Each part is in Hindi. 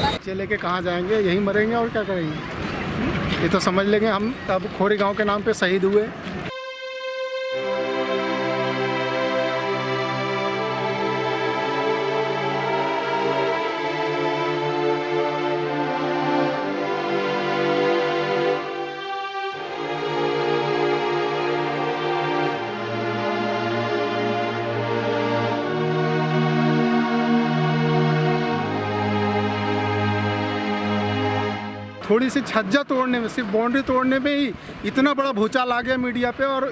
बच्चे लेके कहाँ जाएंगे, यहीं मरेंगे और क्या करेंगे। ये तो समझ लेंगे हम अब खोरी गांव के नाम पे शहीद हुए। थोड़ी सी छज्जा तोड़ने में, सिर्फ बाउंड्री तोड़ने में ही इतना बड़ा भूचाल आ गया मीडिया पे। और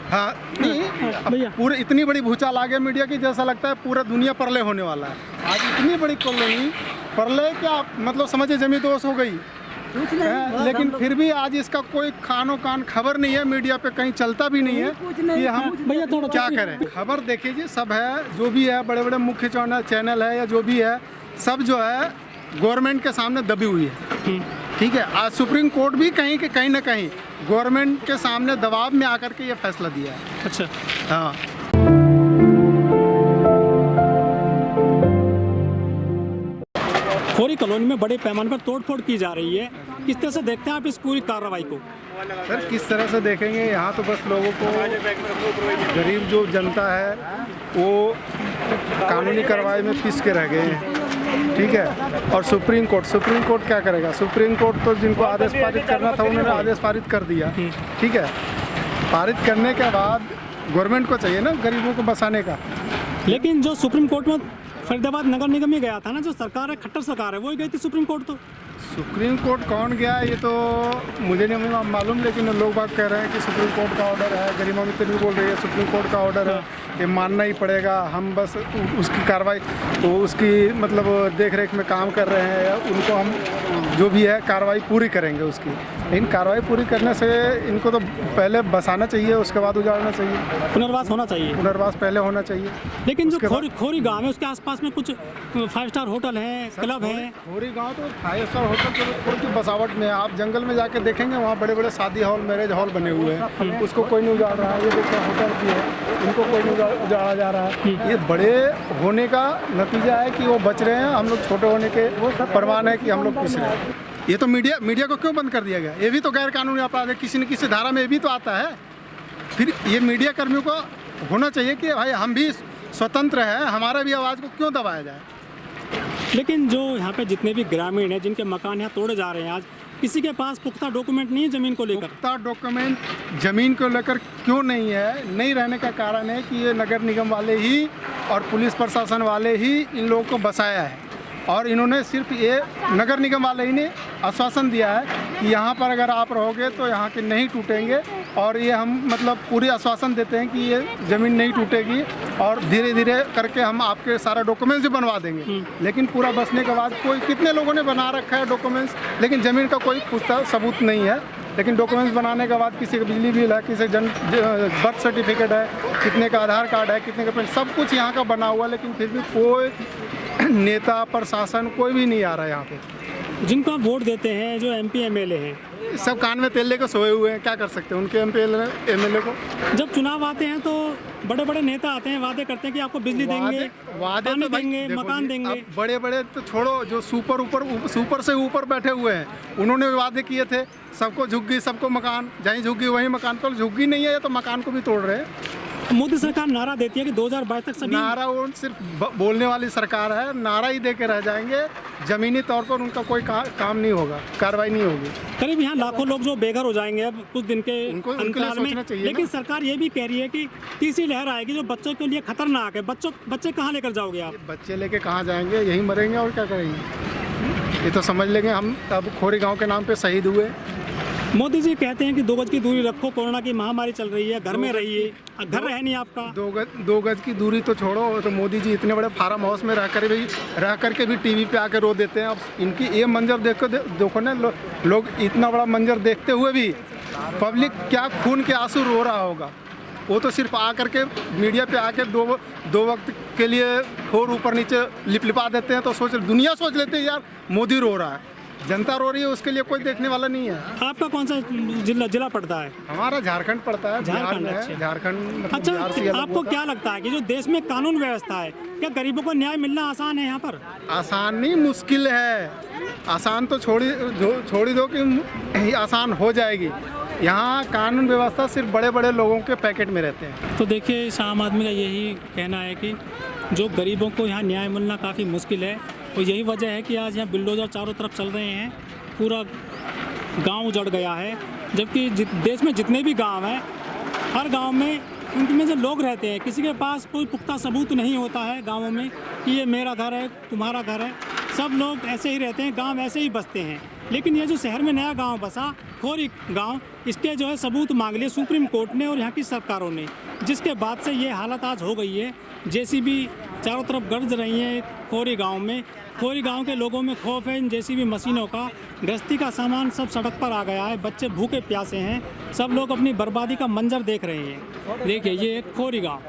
हाँ नहीं, पूरे इतनी बड़ी भूचाल आ गया मीडिया की, जैसा लगता है पूरा दुनिया प्रलय होने वाला है। आज इतनी बड़ी कॉलोनी प्रलय क्या मतलब समझे जमी दोष हो गई है, लेकिन फिर भी आज इसका कोई खानो कान खबर नहीं है, मीडिया पे कहीं चलता भी नहीं है कि हम क्या करें। खबर देखिए जी, सब है जो भी है, बड़े बड़े मुख्य चैनल है या जो भी है, सब जो है गवर्नमेंट के सामने दबी हुई है। ठीक है, आज सुप्रीम कोर्ट भी कहीं ना कहीं गवर्नमेंट के सामने दबाव में आकर के ये फैसला दिया है। अच्छा, हाँ। खोरी कॉलोनी में बड़े पैमाने पर तोड़फोड़ की जा रही है, किस तरह से देखते हैं आप इस पूरी कार्रवाई को? सर किस तरह से देखेंगे, यहाँ तो बस लोगों को, गरीब जो जनता है वो कानूनी कार्रवाई में पिस के रह गए हैं। ठीक है, और सुप्रीम कोर्ट क्या करेगा? सुप्रीम कोर्ट तो जिनको आदेश पारित करना था उन्होंने आदेश पारित कर दिया। ठीक है, पारित करने के बाद गवर्नमेंट को चाहिए ना गरीबों को बसाने का। लेकिन जो सुप्रीम कोर्ट में फरीदाबाद नगर निगम में गया था ना, जो सरकार है, खट्टर सरकार है, वही गई थी सुप्रीम कोर्ट। तो सुप्रीम कोर्ट कौन गया ये तो मुझे नहीं मालूम, लेकिन लोग बात कह रहे हैं कि सुप्रीम कोर्ट का ऑर्डर है। गरिमा मित्र भी बोल रही है सुप्रीम कोर्ट का ऑर्डर है, ये मानना ही पड़ेगा, हम बस उसकी कार्रवाई तो उसकी मतलब देख रेख में काम कर रहे हैं, उनको हम जो भी है कार्रवाई पूरी करेंगे उसकी। लेकिन कार्रवाई पूरी करने से इनको तो पहले बसाना चाहिए, उसके बाद उजाड़ना चाहिए, पुनर्वास होना चाहिए, पुनर्वास पहले होना चाहिए। लेकिन जो खोरी गाँव है उसके आसपास में कुछ 5 स्टार होटल है, क्लब है। खोरी गाँव तो 5 स्टार होटल की बसावट में, आप जंगल में जाके देखेंगे वहाँ बड़े बड़े शादी हॉल, मैरिज हॉल बने हुए हैं, उसको कोई नहीं उजाड़ रहा है। ये देखिए होटल भी है, इनको कोई नहीं उजाड़ा जा रहा है। ये बड़े होने का नतीजा है कि वो बच रहे हैं, हम लोग छोटे होने के प्रमाण है कि हम लोग पिस रहे हैं। ये तो मीडिया को क्यों बंद कर दिया गया? ये भी तो गैर कानूनी अपराध है, किसी न किसी धारा में ये भी तो आता है। फिर ये मीडिया कर्मियों को होना चाहिए कि भाई हम भी स्वतंत्र हैं, हमारा भी आवाज़ को क्यों दबाया जाए। लेकिन जो यहाँ पे जितने भी ग्रामीण हैं जिनके मकान यहाँ तोड़े जा रहे हैं, आज किसी के पास पुख्ता डॉक्यूमेंट नहीं है ज़मीन को लेकर। पुख्ता डॉक्यूमेंट ज़मीन को लेकर क्यों नहीं है? नहीं रहने का कारण है कि ये नगर निगम वाले ही और पुलिस प्रशासन वाले ही इन लोगों को बसाया है, और इन्होंने सिर्फ ये नगर निगम वाले ही ने आश्वासन दिया है कि यहाँ पर अगर आप रहोगे तो यहाँ के नहीं टूटेंगे, और ये हम मतलब पूरी आश्वासन देते हैं कि ये ज़मीन नहीं टूटेगी और धीरे धीरे करके हम आपके सारा डॉक्यूमेंट्स भी बनवा देंगे। लेकिन पूरा बसने के बाद कोई कितने लोगों ने बना रखा है डॉक्यूमेंट्स, लेकिन ज़मीन का कोई पुख्ता सबूत नहीं है। लेकिन डॉक्यूमेंट्स बनाने के बाद किसी का बिजली बिल है, किसी का बर्थ सर्टिफिकेट है, कितने का आधार कार्ड है, कितने का पेन, सब कुछ यहाँ का बना हुआ, लेकिन फिर भी कोई नेता प्रशासन कोई भी नहीं आ रहा है यहाँ पे। जिनको आप वोट देते हैं, जो MP MLA हैं, सब कान में तेल लेकर सोए हुए हैं, क्या कर सकते हैं उनके MLA को। जब चुनाव आते हैं तो बड़े बड़े नेता आते हैं, वादे करते हैं कि आपको बिजली देंगे, पानी तो देंगे, मकान देंगे। बड़े बड़े तो छोड़ो, जो सुपर से ऊपर बैठे हुए हैं उन्होंने भी वादे किए थे, सबको झुग्गी, सबको मकान, जहीं झुग्गी वहीं मकान। तो झुग्गी नहीं है तो मकान को भी तोड़ रहे हैं। मोदी सरकार नारा देती है कि 2022 तक सभी। नारा वो सिर्फ बोलने वाली सरकार है, नारा ही दे के रह जाएंगे, जमीनी तौर पर उनका कोई काम नहीं होगा, कार्रवाई नहीं होगी। करीब यहाँ लाखों लोग जो बेघर हो जाएंगे अब कुछ दिन के अंतराल में। लेकिन सरकार ये भी कह रही है कि तीसरी लहर आएगी जो बच्चों के लिए खतरनाक है। बच्चे कहाँ लेकर जाओगे आप? बच्चे लेके कहाँ जाएंगे, यहीं मरेंगे और क्या करेंगे। ये तो समझ लेंगे हम अब खोरी गाँव के नाम पे शहीद हुए। मोदी जी कहते हैं कि 2 गज की दूरी रखो, कोरोना की महामारी चल रही है, घर में रहिए, घर है नहीं आपका। 2 गज की दूरी तो छोड़ो, तो मोदी जी इतने बड़े फार्म हाउस में रह करके भी टीवी पे आके रो देते हैं। अब इनकी ये मंजर देखो ना, लोग इतना बड़ा मंजर देखते हुए भी पब्लिक क्या खून के आंसू रो रहा होगा। वो तो सिर्फ आ करके मीडिया पे आके दो वक्त के लिए और ऊपर नीचे लिपा देते हैं, तो दुनिया सोच लेते हैं यार मोदी रो रहा है। जनता रो रही है, उसके लिए कोई देखने वाला नहीं है। आपका कौन सा जिला पड़ता है? हमारा झारखंड पड़ता है, बिहार में है। अच्छा। झारखंड मतलब अच्छा, बिहार से अलग आपको होता क्या लगता है कि जो देश में कानून व्यवस्था है, क्या गरीबों को न्याय मिलना आसान है यहाँ पर? आसान नहीं, मुश्किल है। आसान तो छोड़ी दो कि आसान हो जाएगी। यहाँ कानून व्यवस्था सिर्फ बड़े बड़े लोगों के पैकेट में रहते हैं। तो देखिए, इस आम आदमी का यही कहना है कि जो गरीबों को यहाँ न्याय मिलना काफ़ी मुश्किल है, और यही वजह है कि आज यहाँ बिल्डोजर चारों तरफ चल रहे हैं, पूरा गांव उजड़ गया है। जबकि देश में जितने भी गांव हैं, हर गांव में उनमें जो लोग रहते हैं, किसी के पास कोई पुख्ता सबूत नहीं होता है गाँवों में कि ये मेरा घर है, तुम्हारा घर है। सब लोग ऐसे ही रहते हैं, गांव ऐसे ही बसते हैं। लेकिन ये जो शहर में नया गांव बसा, खोरी गांव, इसके जो है सबूत मांग लिए सुप्रीम कोर्ट ने और यहाँ की सरकारों ने, जिसके बाद से ये हालत आज हो गई है। जेसीबी चारों तरफ गरज रही है खोरी गांव में। खोरी गांव के लोगों में खौफ है इन जेसीबी मशीनों का। गृहस्थी का सामान सब सड़क पर आ गया है, बच्चे भूखे प्यासे हैं, सब लोग अपनी बर्बादी का मंजर देख रहे हैं। देखिए, ये खोरी गाँव।